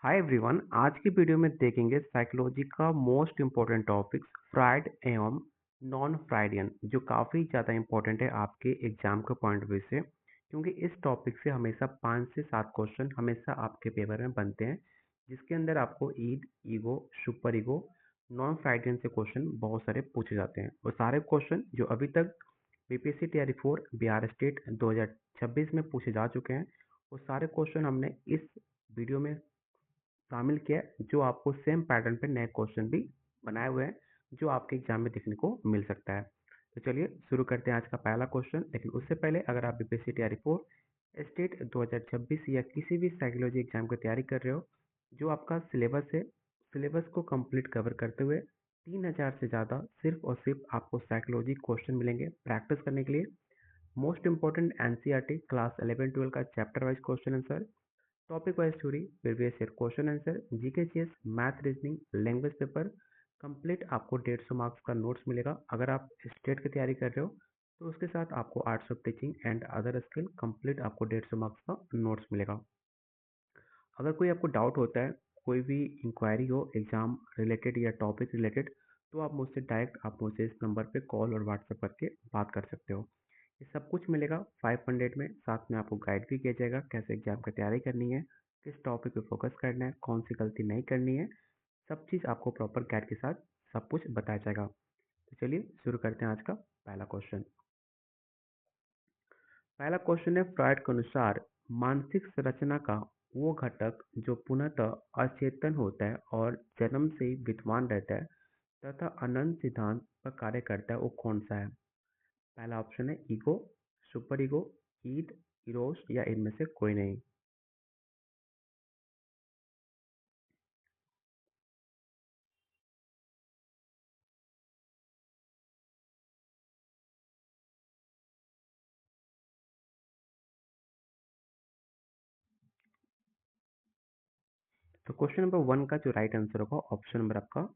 Hi everyone. आज की video में देखेंगे साइकोलॉजी का मोस्ट इम्पोर्टेंट टॉपिक फ्राइड एवं नॉन फ्राइडियन, जो काफ़ी ज़्यादा इम्पोर्टेंट है आपके एग्जाम के पॉइंट ऑफ व्यू से, क्योंकि इस टॉपिक से हमेशा 5 से 7 क्वेश्चन हमेशा आपके पेपर में बनते हैं, जिसके अंदर आपको ego, super ego, non Freudian से क्वेश्चन बहुत सारे पूछे जाते हैं। और सारे क्वेश्चन जो अभी तक बीपीएससी टीआरई 4 बिहार स्टेट 2026 में पूछे जा चुके हैं, वो सारे क्वेश्चन हमने इस वीडियो में शामिल किया है, जो आपको सेम पैटर्न पे नए क्वेश्चन भी बनाए हुए हैं, जो आपके एग्जाम में देखने को मिल सकता है। तो चलिए शुरू करते हैं आज का पहला क्वेश्चन। लेकिन उससे पहले अगर आप बीपीएससी टीआरई 4 स्टेट 2026 या किसी भी साइकोलॉजी एग्जाम की तैयारी कर रहे हो, जो आपका सिलेबस है, सिलेबस को कंप्लीट कवर करते हुए 3000 से ज़्यादा सिर्फ और सिर्फ आपको साइकोलॉजी क्वेश्चन मिलेंगे प्रैक्टिस करने के लिए। मोस्ट इंपॉर्टेंट एनसीईआरटी क्लास 11-12 का chapter wise question answer, topic wise theory, previous year question answer, GK चेस, math, reasoning, language paper complete आपको 150 मार्क्स का नोट्स मिलेगा। अगर आप स्टेट की तैयारी कर रहे हो तो उसके साथ आपको arts of teaching and other skill complete आपको 150 मार्क्स का नोट्स मिलेगा। अगर कोई आपको डाउट होता है, कोई भी इंक्वायरी हो एग्जाम रिलेटेड या टॉपिक रिलेटेड, तो आप मुझसे डायरेक्ट आप मुझसे इस नंबर पे कॉल और व्हाट्सएप करके बात कर सकते हो। ये सब कुछ मिलेगा 500 में। साथ में आपको गाइड भी किया जाएगा कैसे एग्जाम की तैयारी करनी है, किस टॉपिक पे फोकस करना है, कौन सी गलती नहीं करनी है, सब चीज़ आपको प्रॉपर गाइड के साथ सब कुछ बताया जाएगा। तो चलिए शुरू करते हैं आज का पहला क्वेश्चन। पहला क्वेश्चन है, फ्रॉइड के अनुसार मानसिक संरचना का वो घटक जो पूर्णतः अचेतन होता है और जन्म से ही विद्वान रहता है तथा अनंत सिद्धांत पर कार्य करता है, वो कौन सा है? पहला ऑप्शन है ego, super ego, Eid, Eros या इनमें से कोई नहीं। तो क्वेश्चन नंबर 1 का जो राइट आंसर होगा ऑप्शन नंबर आपका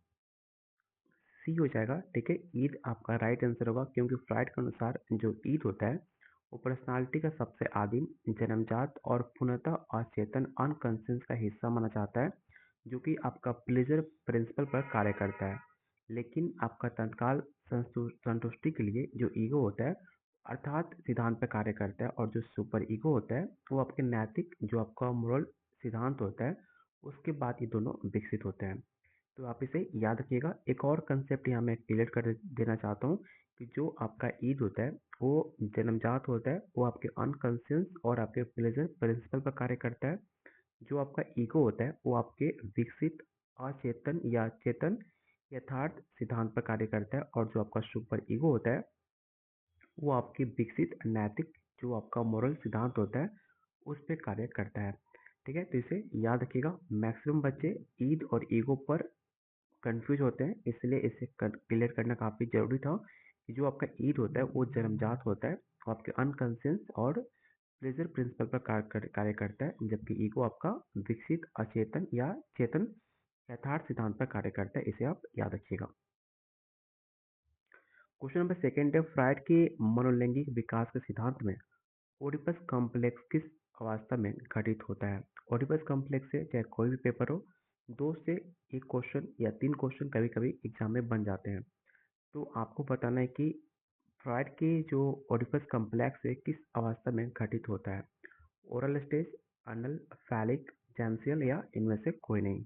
सी हो जाएगा। ठीक है, ईद आपका राइट आंसर होगा, क्योंकि फ्राइड के अनुसार जो ईद होता है वो पर्सनालिटी का सबसे आदिम, जन्मजात और पूर्णतः अचेतन अनकॉन्शियस का हिस्सा माना जाता है, जो कि आपका प्लेजर प्रिंसिपल पर कार्य करता है। लेकिन आपका तत्काल संतुष्टि के लिए जो ईगो होता है अर्थात सिद्धांत पर कार्य करता है, और जो सुपर ईगो होता है वो आपके नैतिक जो आपका मोरल सिद्धांत होता है, उसके बाद ये दोनों विकसित होते हैं। तो आप इसे याद रखिएगा। एक और कंसेप्ट यहाँ मैं क्लियर कर देना चाहता हूँ कि जो आपका ईद होता है वो जन्मजात होता है, वो आपके अनकॉन्शियस और आपके प्लेजर प्रिंसिपल पर कार्य करता है। जो आपका ईगो होता है वो आपके विकसित अचेतन या चेतन यथार्थ सिद्धांत पर कार्य करता है, और जो आपका सुपर ईगो होता है वो आपकी विकसित नैतिक जो आपका मोरल सिद्धांत होता है उस पर कार्य करता है। ठीक है, तो इसे याद रखिएगा। मैक्सिमम बच्चे ईद और ईगो पर कंफ्यूज होते हैं, इसलिए इसे क्लियर करना काफ़ी ज़रूरी था कि जो आपका ईद होता है वो जन्मजात होता है, वो आपके अनकॉन्शियस और प्लेजर प्रिंसिपल पर कार्य करता है, जबकि ईगो आपका विकसित अचेतन या चेतन यथार्थ सिद्धांत पर कार्य करता है। इसे आप याद रखिएगा। क्वेश्चन नंबर सेकंड है, फ्राइड के मनोलैंगिक विकास के सिद्धांत में ओडिपस कॉम्प्लेक्स किस अवस्था में घटित होता है? ओडिपस कॉम्प्लेक्स से चाहे कोई भी पेपर हो, 2 से 1 क्वेश्चन या 3 क्वेश्चन कभी कभी एग्जाम में बन जाते हैं। तो आपको बताना है कि फ्राइड के जो ओडिपस कॉम्प्लेक्स है किस अवस्था में घटित होता है? ओरल स्टेज, अनल, फैलिक, जैंसियल या इनमें से कोई नहीं।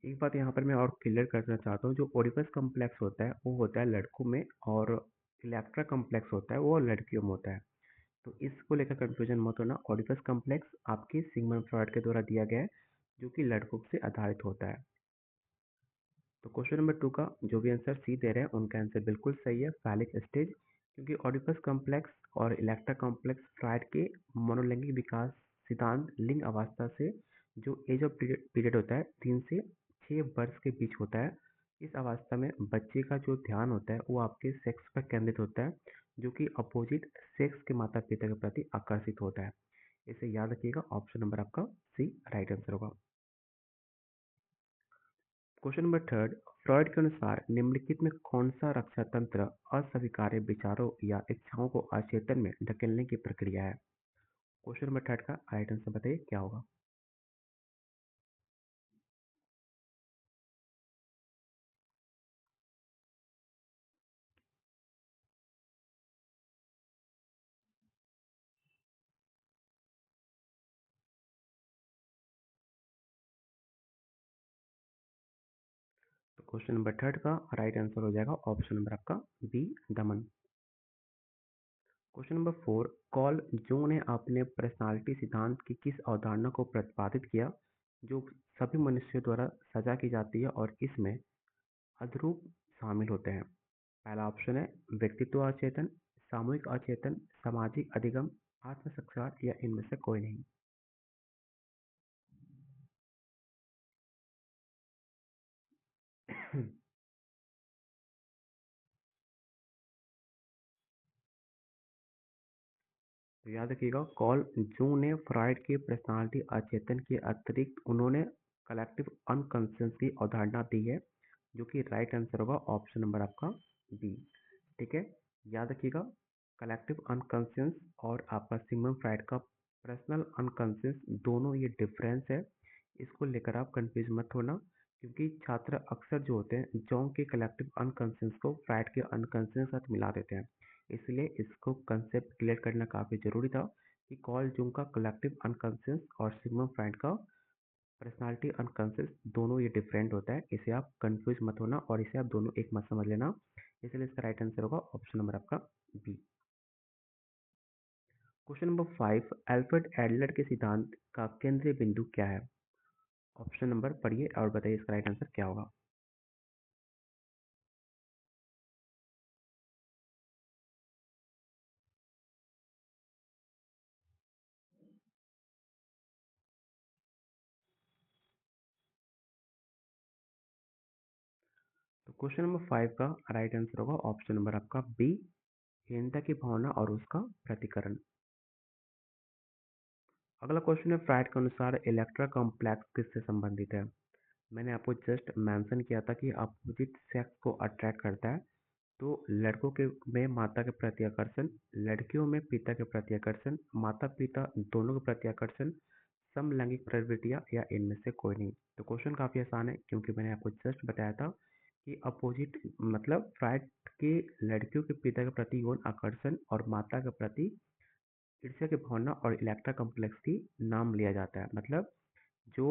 एक बात यहाँ पर मैं और क्लियर करना चाहता हूँ, जो ओडिपस कॉम्प्लेक्स होता है वो होता है लड़कों में, और इलेक्ट्रा कॉम्प्लेक्स होता है वो लड़कियों में होता है। तो इसको लेकर कंफ्यूजन मत होना। ओडिपस कॉम्प्लेक्स आपके सिगमंड फ्रॉइड के द्वारा दिया गया है, जो कि लड़कों से आधारित होता है। तो क्वेश्चन नंबर 2 का जो भी आंसर सी दे रहे हैं उनका आंसर बिल्कुल सही है, फैलिक स्टेज, क्योंकि ओडिपस कॉम्प्लेक्स और इलेक्ट्रा कॉम्प्लेक्स फ्रॉइड के मनोलैंगिक विकास सिद्धांत लिंग अवस्था से जो एज ऑफ पीरियड होता है 3 से 6 वर्ष के बीच होता है। इस अवस्था में बच्चे का जो ध्यान होता है वो आपके सेक्स पर केंद्रित होता है, जो कि अपोजिट सेक्स के माता पिता के प्रति आकर्षित होता है। इसे याद रखिएगा। ऑप्शन नंबर आपका सी राइट आंसर होगा। क्वेश्चन नंबर थर्ड, फ्रॉइड के अनुसार निम्नलिखित में कौन सा रक्षा तंत्र अस्वीकार्य विचारों या इच्छाओं को अचेतन में धकेलने की प्रक्रिया है? क्वेश्चन नंबर थर्ड का राइट आंसर बताइए क्या होगा? तो क्वेश्चन नंबर थर्ड का राइट आंसर हो जाएगा ऑप्शन नंबर आपका बी, दमन। Question number four, call Jung ने अपने पर्सनालिटी सिद्धांत की किस अवधारणा को प्रतिपादित किया जो सभी मनुष्यों द्वारा सजा की जाती है और इसमें अद्रूप शामिल होते हैं? पहला ऑप्शन है व्यक्तित्व अचेतन, सामूहिक अचेतन, सामाजिक अधिगम, आत्म साक्षात या इनमें से कोई नहीं। तो याद रखिएगा, कॉल जूंग ने फ्रॉइड की पर्सनालिटी अचेतन के अतिरिक्त उन्होंने कलेक्टिव अनकॉन्शियस की अवधारणा दी है, जो कि राइट आंसर होगा ऑप्शन नंबर आपका बी। ठीक है, याद रखिएगा, कलेक्टिव अनकॉन्शियस और आपका सिगमंड फ्राइड का पर्सनल अनकॉन्शियस दोनों ये डिफरेंस है। इसको लेकर आप कंफ्यूज मत होना, क्योंकि छात्र अक्सर जो होते हैं जोंग के कलेक्टिव अनकॉन्शियस को फ्राइड के अनकॉन्शियस के साथ मिला देते हैं। इसलिए इसको कंसेप्ट क्लियर करना काफ़ी ज़रूरी था कि कॉल जूंग का कलेक्टिव अनकॉन्शियस और सिगमंड फ्राइड का पर्सनालिटी अनकॉन्शियस दोनों ये डिफरेंट होता है। इसे आप कंफ्यूज मत होना और इसे आप दोनों एक मत समझ लेना। इसलिए इसका राइट आंसर होगा ऑप्शन नंबर आपका B. Question number five, Alfred Adler के सिद्धांत का केंद्रीय बिंदु क्या है? ऑप्शन नंबर पढ़िए और बताइए इसका राइट आंसर क्या होगा? तो क्वेश्चन नंबर फाइव का राइट आंसर होगा ऑप्शन नंबर आपका बी, हीनता की भावना और उसका प्रतिकरण। अगला क्वेश्चन है, फ्राइड के अनुसार इलेक्ट्रा कॉम्प्लेक्स किससे संबंधित है? मैंने आपको जस्ट मेंशन किया था कि अपोजिट सेक्स को अट्रैक्ट करता है। तो लड़कों के में माता के प्रति आकर्षण, लड़कियों में पिता के प्रति आकर्षण, माता पिता दोनों के प्रति आकर्षण, समलैंगिक प्रवृत्तियां या इनमें से कोई नहीं। तो क्वेश्चन काफी आसान है, क्योंकि मैंने आपको जस्ट बताया था कि अपोजिट मतलब फ्राइड के लड़कियों के पिता के प्रति यौन आकर्षण और माता के प्रति ईर्ष्या की भावना और इलेक्ट्रा कॉम्प्लेक्स की नाम लिया जाता है। मतलब जो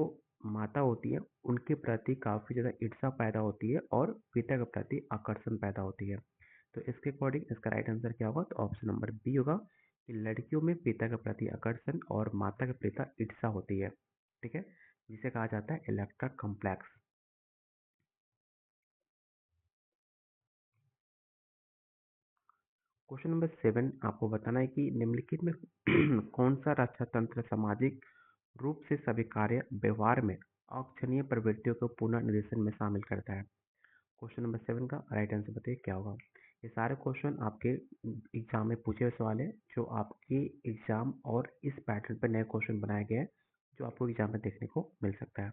माता होती है उनके प्रति काफ़ी ज़्यादा ईर्ष्या पैदा होती है और पिता के प्रति आकर्षण पैदा होती है। तो इसके अकॉर्डिंग इसका राइट आंसर क्या होगा? तो ऑप्शन नंबर बी होगा कि लड़कियों में पिता के प्रति आकर्षण और माता के प्रति ईर्ष्या होती है। ठीक है, जिसे कहा जाता है Electra complex. Question number seven, आपको बताना है कि निम्नलिखित में कौन सा रक्षा तंत्र सामाजिक रूप से स्वीकार्य व्यवहार में अक्षणीय प्रवृत्तियों को पुनर्निर्देशन में शामिल करता है? क्वेश्चन नंबर सेवन का राइट आंसर बताइए क्या होगा? ये सारे क्वेश्चन आपके एग्जाम में पूछे हुए सवाल है, जो आपके एग्जाम और इस पैटर्न पर नए क्वेश्चन बनाए गए हैं, जो आपको एग्जाम में देखने को मिल सकता है।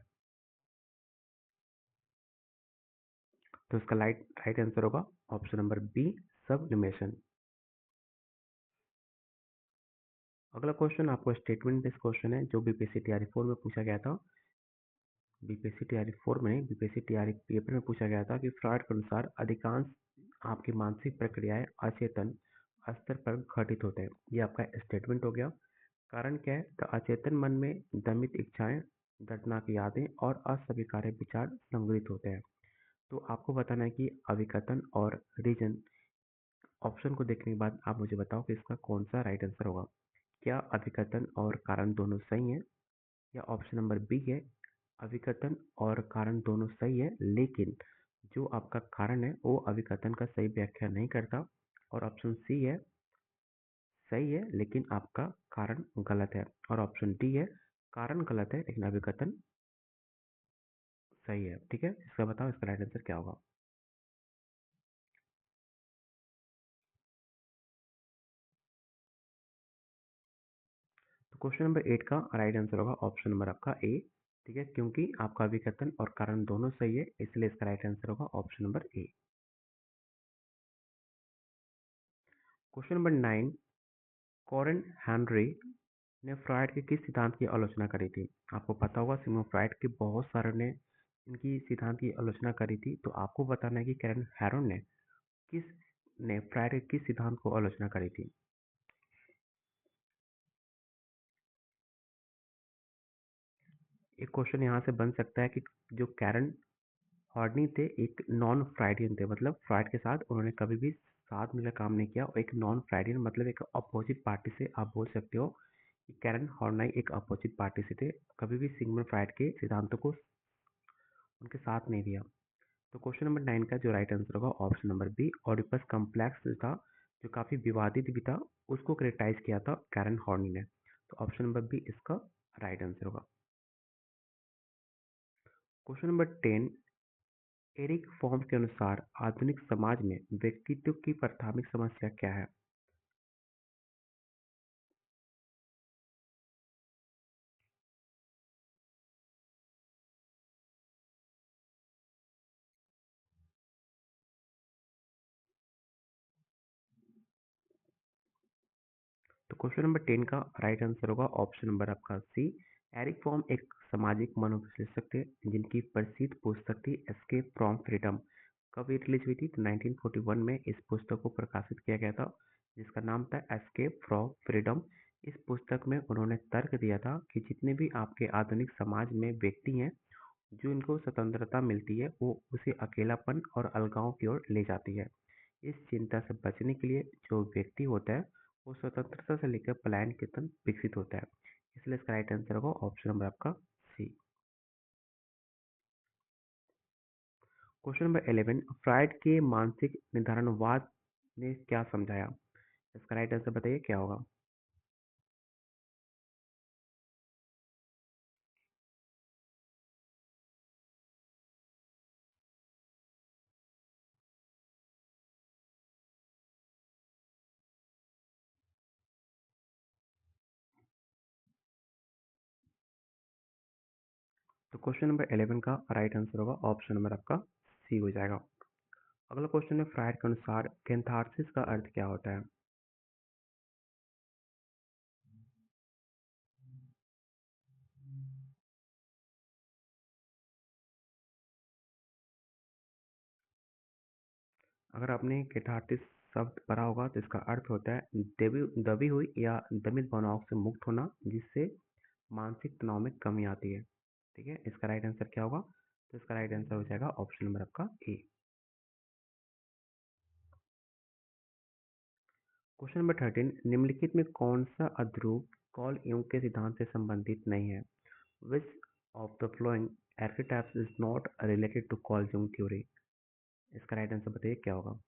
तो इसका राइट राइट आंसर होगा ऑप्शन नंबर बी, सब लिमिशन। अगला क्वेश्चन आपको स्टेटमेंट बेस्ड क्वेश्चन है, जो बीपीएससी टीआरई 4 में पूछा गया था। बीपीएससी टीआरई 4 में बीपीएससी टीआरई पेपर में पूछा गया था कि फ्रॉइड के अनुसार अधिकांश आपकी मानसिक प्रक्रियाएं अचेतन स्तर पर घटित होते हैं। ये आपका स्टेटमेंट हो गया। कारण क्या है? तो अचेतन मन में दमित इच्छाएं, दर्दनाक यादें और अस्वीकार्य विचार संग्रहित होते हैं। तो आपको बताना है कि अविकथन और रीजन। ऑप्शन को देखने के बाद आप मुझे बताओ कि इसका कौन सा राइट आंसर होगा। क्या अविकथन और कारण दोनों सही हैं? या ऑप्शन नंबर बी है, अविकथन और कारण दोनों सही है, लेकिन जो आपका कारण है वो अविकथन का सही व्याख्या नहीं करता। और ऑप्शन सी है, सही है लेकिन आपका कारण गलत है। और ऑप्शन डी है, कारण गलत है लेकिन अभिकथन सही है। ठीक है, इसका बताओ इसका राइट आंसर क्या होगा? तो क्वेश्चन नंबर 8 का राइट आंसर होगा ऑप्शन नंबर आपका ए, ठीक है, क्योंकि आपका विकथन और कारण दोनों सही है, इसलिए इसका राइट आंसर होगा option number A. Question number 9, Karen हेनरी ने फ्रॉइड के किस सिद्धांत की आलोचना करी थी? आपको पता होगा सिग्मंड फ्रॉइड के बहुत सारे ने इनकी सिद्धांत की आलोचना करी थी, तो आपको बताना है कि कैरन हैरोन किस ने फ्रॉइड के किस सिद्धांत को आलोचना करी थी? एक क्वेश्चन यहाँ से बन सकता है कि जो कैरन हॉर्नी थे एक नॉन फ्राइडियन थे, मतलब फ्राइड के साथ उन्होंने कभी भी साथ मिलकर काम नहीं किया, और एक नॉन फ्राइडियन मतलब एक अपोजिट पार्टी से आप बोल सकते हो कि कैरन हॉर्नाई एक अपोजिट पार्टी से थे, कभी भी सिग्मंड फ्राइड के सिद्धांतों को उनके साथ नहीं दिया। तो क्वेश्चन नंबर 9 का जो राइट आंसर होगा option number B, Oedipus complex जो था, जो काफ़ी विवादित भी था, उसको क्रिटिसाइज किया था कैरन हॉर्नी ने। तो ऑप्शन नंबर बी इसका राइट आंसर होगा। क्वेश्चन नंबर 10, एरिक फॉर्म के अनुसार आधुनिक समाज में व्यक्तित्व की प्राथमिक समस्या क्या है? तो क्वेश्चन नंबर 10 का राइट आंसर होगा ऑप्शन नंबर आपका सी। एरिक फॉर्म एक सामाजिक मनोविश्लेषक थे जिनकी प्रसिद्ध पुस्तक थी एस्केप फ्रॉम फ्रीडम। कब ये रिलीज हुई थी? तो 1941 में इस पुस्तक को प्रकाशित किया गया था, जिसका नाम था एस्केप फ्रॉम फ्रीडम। इस पुस्तक में उन्होंने तर्क दिया था कि जितने भी आपके आधुनिक समाज में व्यक्ति हैं, जो इनको स्वतंत्रता मिलती है वो उसे अकेलापन और अलगाव की ओर ले जाती है। इस चिंता से बचने के लिए जो व्यक्ति होता है वो स्वतंत्रता से लेकर पलायन की तरफ विकसित होता है, इसलिए इसका राइट आंसर होगा ऑप्शन नंबर आपका सी। क्वेश्चन नंबर 11, फ्राइड के मानसिक निर्धारणवाद ने क्या समझाया? इसका राइट आंसर बताइए क्या होगा? तो क्वेश्चन नंबर 11 का राइट आंसर होगा ऑप्शन नंबर आपका सी हो जाएगा। अगला क्वेश्चन है, फ्राइड के अनुसार कैंथारसिस का अर्थ क्या होता है? अगर आपने कैथारसिस शब्द पढ़ा होगा तो इसका अर्थ होता है दबी हुई या दमित भावनाओं से मुक्त होना, जिससे मानसिक तनाव में कमी आती है। ठीक है, इसका राइट आंसर क्या होगा? तो इसका राइट आंसर हो जाएगा ऑप्शन नंबर आपका ए। क्वेश्चन नंबर 13, निम्नलिखित में कौन सा अध्रुव कॉल युंग के सिद्धांत से संबंधित नहीं है? Which of the following archetypes is not related to Carl Jung theory? इसका राइट आंसर बताइए क्या होगा?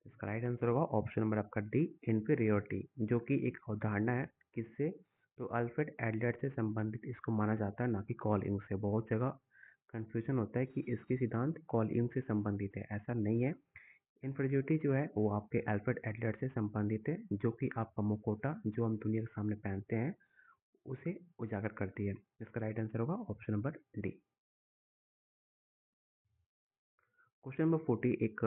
इसका राइट आंसर होगा ऑप्शन नंबर आपका डी, इन्फीरियोरिटी, जो कि एक अवधारणा है किससे? तो अल्फ्रेड एडलर से संबंधित इसको माना जाता है, ना कि कॉल युंग से। बहुत जगह कंफ्यूजन होता है कि इसके सिद्धांत कॉल युंग से संबंधित है, ऐसा नहीं है। इन्फीरियोरिटी जो है वो आपके अल्फ्रेड एडलर से संबंधित है, जो कि आपका मुखौटा जो हम दुनिया के सामने पहनते हैं उसे उजागर करती है। इसका राइट आंसर होगा option number D. Question number 40 एक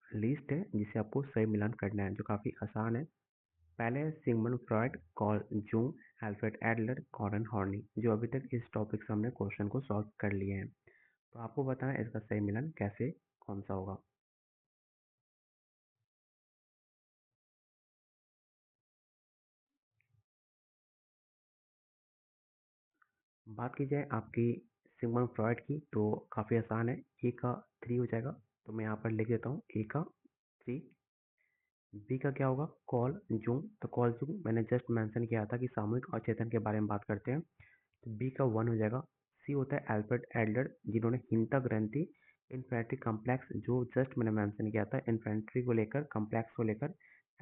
लिस्ट है जिसे आपको सही मिलान करना है, जो काफ़ी आसान है। पहले है Sigmund Freud, Carl Jung, Alfred Adler, Gordon Horney, जो अभी तक इस टॉपिक से हमने क्वेश्चन को सॉल्व कर लिए हैं। तो आपको बताना है इसका सही मिलान कैसे कौन सा होगा। बात की जाए आपकी सिगमंड फ्रॉइड की तो काफ़ी आसान है, ए का 3 हो जाएगा। तो मैं यहाँ पर लिख देता हूँ ए का 3। बी का क्या होगा? Call Jung. तो कॉल जूंग मैंने जस्ट मेंशन किया था कि सामूहिक अचेतन के बारे में बात करते हैं, तो बी का 1 हो जाएगा। सी होता है अल्फ्रेड एडलर, जिन्होंने हिंटा ग्रंथि इन्फेंट्री कॉम्प्लेक्स, जो जस्ट मैंने मेंशन किया था इन्फेंट्री को लेकर, कॉम्प्लेक्स को लेकर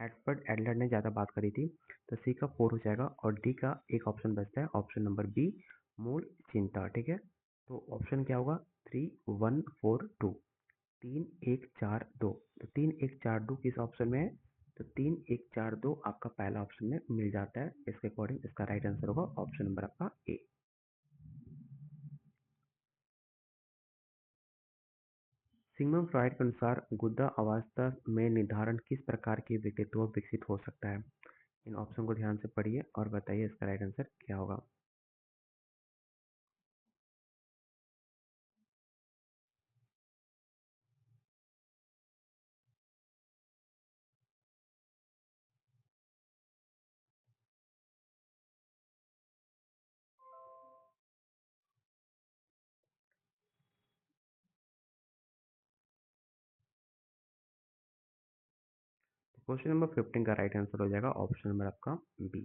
एडवर्ड एडलर ने ज़्यादा बात करी थी। तो सी का 4 हो जाएगा और डी का एक ऑप्शन बचता है, ऑप्शन नंबर बी, मूल चिंता। ठीक है, तो ऑप्शन क्या होगा? 3142, 3142। तो 3142 किस ऑप्शन में है? तो 3142 आपका पहला ऑप्शन में मिल जाता है। इसके अकॉर्डिंग इसका राइट आंसर होगा ऑप्शन नंबर आपका ए। सिगमंड फ्रॉइड के अनुसार गुदा अवस्था में निर्धारण किस प्रकार की व्यक्तित्व विकसित हो सकता है? इन ऑप्शन को ध्यान से पढ़िए और बताइए इसका राइट आंसर क्या होगा। क्वेश्चन नंबर 15 का राइट आंसर हो जाएगा ऑप्शन नंबर आपका बी।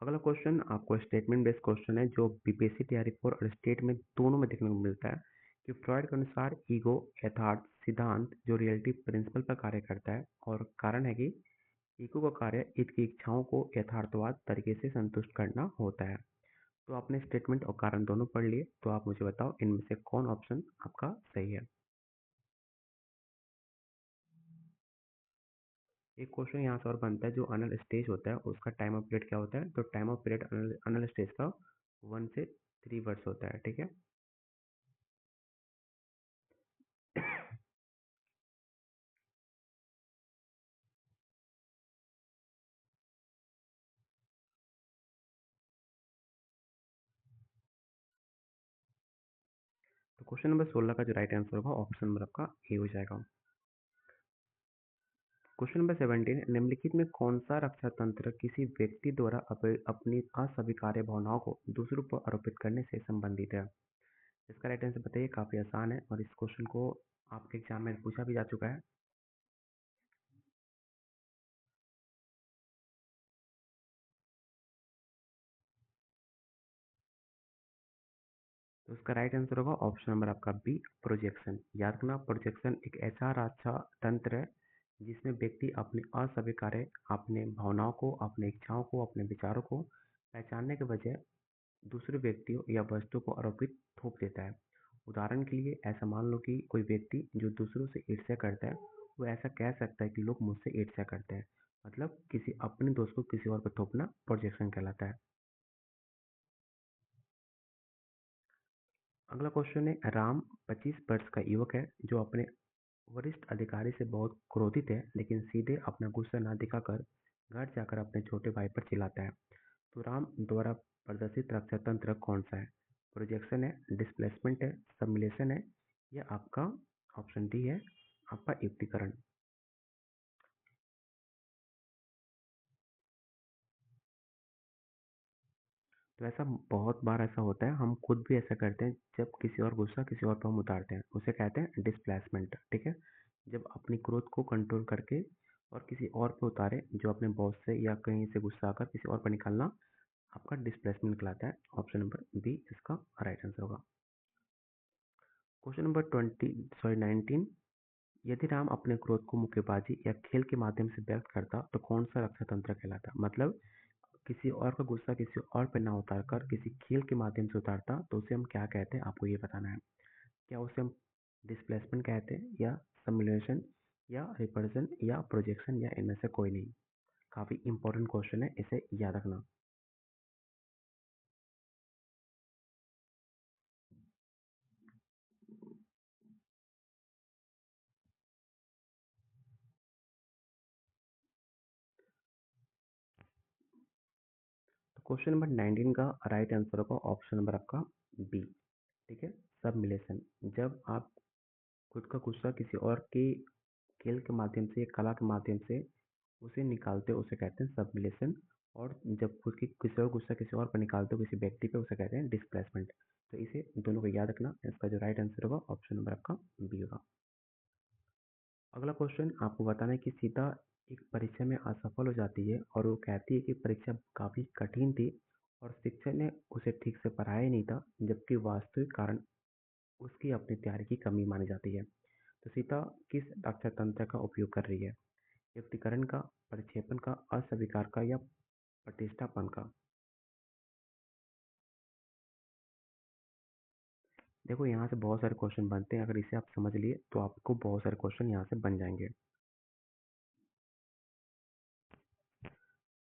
अगला क्वेश्चन आपको स्टेटमेंट बेस्ड क्वेश्चन है, जो बीपीएससी तैयारी और स्टेट में दोनों में देखने को मिलता है कि फ्रॉइड के अनुसार ईगो यथार्थ सिद्धांत जो रियलिटी प्रिंसिपल पर कार्य करता है, और कारण है कि ईगो का कार्य ईद की इच्छाओं को यथार्थवाद तरीके से संतुष्ट करना होता है। तो आपने स्टेटमेंट और कारण दोनों पढ़ लिए, तो आप मुझे बताओ इनमें से कौन ऑप्शन आपका सही है। एक क्वेश्चन यहाँ से और बनता है, जो अनल स्टेज होता है उसका टाइम ऑफ पीरियड क्या होता है? तो time of period Anal stage का 1 से 3 वर्ष होता है। ठीक है, तो क्वेश्चन नंबर 16 का जो राइट आंसर होगा ऑप्शन नंबर आपका ए हो जाएगा। क्वेश्चन नंबर 17, निम्नलिखित में कौन सा रक्षा तंत्र किसी व्यक्ति द्वारा अपनी अस्वीकार्य भावनाओं को दूसरों पर आरोपित करने से संबंधित है? इसका राइट आंसर बताइए। काफी आसान है और इस क्वेश्चन को आपके एग्जाम में पूछा भी जा चुका है। तो इसका राइट आंसर होगा ऑप्शन नंबर आपका बी, प्रोजेक्शन। याद रखना, प्रोजेक्शन एक ऐसा रक्षा तंत्र है जिसमें व्यक्ति अपने अस्वीकार्य, अपने भावनाओं को, अपने इच्छाओं को, अपने विचारों को पहचानने के बजाय दूसरे व्यक्तियों या वस्तु को आरोपित थोप देता है। उदाहरण के लिए ऐसा मान लो कि कोई व्यक्ति जो दूसरों से ईर्ष्या करता है, वो ऐसा कह सकता है कि लोग मुझसे ईर्ष्या करते हैं, मतलब किसी अपने दोस्त को किसी और पर थोपना प्रोजेक्शन कहलाता है। अगला क्वेश्चन है, राम 25 वर्ष का युवक है जो अपने वरिष्ठ अधिकारी से बहुत क्रोधित है, लेकिन सीधे अपना गुस्सा न दिखाकर घर जाकर अपने छोटे भाई पर चिल्लाता है। तो राम द्वारा प्रदर्शित रक्षा तंत्र कौन सा है? प्रोजेक्शन है, डिस्प्लेसमेंट है, सम्मिलेशन है, या आपका ऑप्शन डी है आपका युक्तिकरण। तो ऐसा बहुत बार ऐसा होता है, हम खुद भी ऐसा करते हैं, जब किसी और गुस्सा किसी और पर हम उतारते हैं, उसे कहते हैं डिस्प्लेसमेंट। ठीक है, जब अपनी क्रोध को कंट्रोल करके और किसी और पे उतारे, जो अपने बॉस से या कहीं से गुस्सा आकर किसी और पर निकालना, आपका डिस्प्लेसमेंट कहलाता है। ऑप्शन नंबर बी इसका राइट आंसर होगा। क्वेश्चन नंबर 19, यदि राम अपने क्रोध को मुक्केबाजी या खेल के माध्यम से व्यक्त करता तो कौन सा रक्षा तंत्र कहलाता? मतलब किसी और का गुस्सा किसी और पे ना उतार कर किसी खेल के माध्यम से उतारता, तो उसे हम क्या कहते हैं, आपको ये बताना है। क्या उसे हम डिस्प्लेसमेंट कहते हैं, या सिमुलेशन, या रिपल्सन, या प्रोजेक्शन, या इनमें से कोई नहीं? काफी इंपॉर्टेंट क्वेश्चन है, इसे याद रखना। तो क्वेश्चन नंबर 19 का राइट आंसर होगा ऑप्शन नंबर आपका बी। ठीक है, सब मिलेशन। जब आप खुद का गुस्सा किसी और के खेल के माध्यम से, कला के माध्यम से उसे निकालते हो, उसे कहते हैं सबमिलेशन। और जब खुद की किसी और गुस्सा किसी और पर निकालते हो किसी व्यक्ति पे, उसे कहते हैं डिस्प्लेसमेंट। तो इसे दोनों को याद रखना। इसका जो राइट आंसर होगा ऑप्शन नंबर आपका बी होगा। अगला क्वेश्चन आपको बताना है कि सीता एक परीक्षा में असफल हो जाती है और वो कहती है कि परीक्षा काफ़ी कठिन थी और शिक्षक ने उसे ठीक से पढ़ाया ही नहीं था, जबकि वास्तविक कारण उसकी अपनी तैयारी की कमी मानी जाती है। तो सीता किस अक्षर तंत्र का उपयोग कर रही है? युक्तिकरण का, प्रक्षेपण का, अस्वीकार का या प्रतिष्ठापन का? देखो यहाँ से बहुत सारे क्वेश्चन बनते हैं, अगर इसे आप समझ लिए तो आपको बहुत सारे क्वेश्चन यहाँ से बन जाएंगे।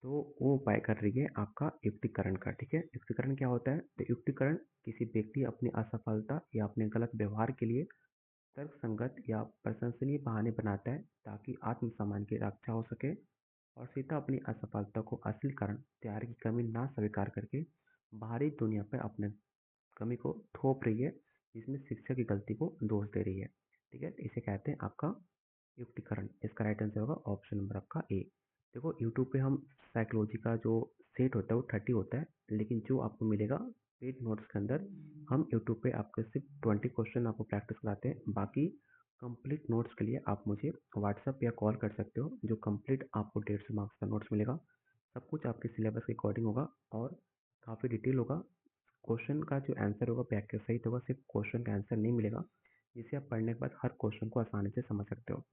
तो वो उपाय कर रही है आपका युक्तिकरण का। ठीक है, युक्तिकरण क्या होता है? तो युक्तिकरण किसी व्यक्ति अपनी असफलता या अपने गलत व्यवहार के लिए तर्कसंगत या प्रशंसनीय बहाने बनाता है ताकि आत्मसम्मान की रक्षा हो सके। और सीता अपनी असफलता को असली कारण त्याग की कमी ना स्वीकार करके बाहरी दुनिया पर अपने कमी को थोप रही है, जिसमें शिक्षक की गलती को दोष दे रही है। ठीक है, इसे कहते हैं आपका युक्तिकरण। इसका राइट आंसर होगा ऑप्शन नंबर आपका ए। देखो यूट्यूब पे हम साइकोलॉजी का जो सेट होता है वो 30 होता है, लेकिन जो आपको मिलेगा पेड नोट्स के अंदर, हम यूट्यूब पे आपको सिर्फ 20 क्वेश्चन आपको प्रैक्टिस कराते हैं। बाकी कंप्लीट नोट्स के लिए आप मुझे व्हाट्सअप या कॉल कर सकते हो, जो कंप्लीट आपको 150 मार्क्स का नोट्स मिलेगा। सब कुछ आपके सिलेबस के अकॉर्डिंग होगा और काफ़ी डिटेल होगा। क्वेश्चन का जो आंसर होगा व्याख्या सहित होगा, सिर्फ क्वेश्चन का आंसर नहीं मिलेगा, जिसे आप पढ़ने के बाद हर क्वेश्चन को आसानी से समझ सकते हो।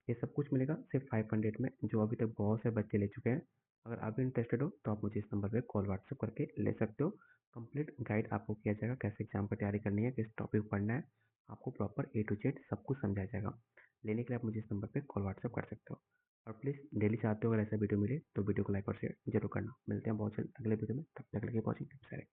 ये सब कुछ मिलेगा सिर्फ 500 में, जो अभी तक बहुत से बच्चे ले चुके हैं। अगर आप भी इंटरेस्टेड हो तो आप मुझे इस नंबर पे कॉल व्हाट्सअप करके ले सकते हो। कंप्लीट गाइड आपको किया जाएगा, कैसे एग्जाम की तैयारी करनी है, किस टॉपिक पढ़ना है, आपको प्रॉपर ए टू जेड सब कुछ समझाया जाएगा। लेने के लिए आप मुझे इस नंबर पर कॉल व्हाट्सअप कर सकते हो। और प्लीज़ डेली चाहते हो अगर ऐसा वीडियो मिले तो वीडियो को लाइक और शेयर जरूर करना। मिलते हैं बहुत जल्द अगले वीडियो में, तब तक के लिए वॉचिंग।